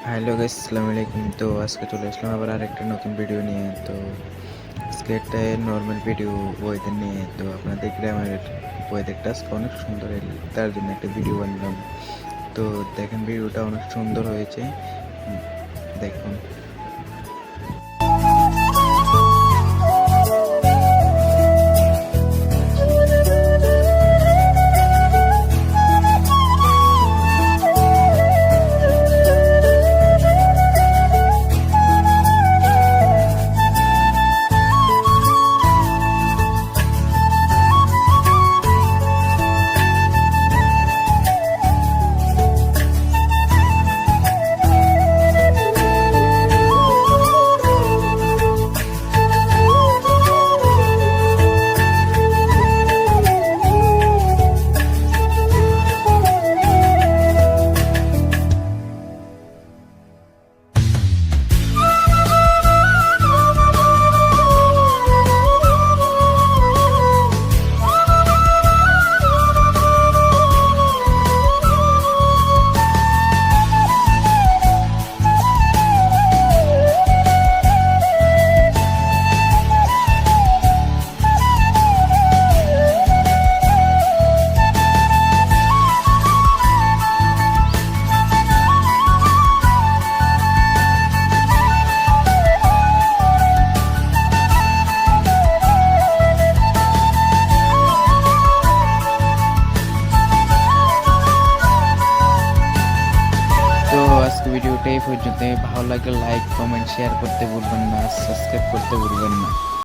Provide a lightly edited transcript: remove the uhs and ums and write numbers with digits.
Hello guys, আসসালামু আলাইকুম। তো আজকে চলে আসলাম আবার আরেকটা নতুন ভিডিও নিয়ে। তো আজকে একটা নর্মাল ভিডিও ওয়েদার নিয়ে। তো আপনাদের গ্রামের ওয়েদারটা আজকে অনেক সুন্দর, তার জন্য একটা ভিডিও বানালাম। তো দেখেন, ভিডিওটা অনেক সুন্দর হয়েছে। উম, দেখুন। তো আজকে ভিডিওটা এই পর্যন্ত। ভালো লাগলে লাইক, কমেন্ট, শেয়ার করতে ভুলবেন না, সাবস্ক্রাইব করতে ভুলবেন না।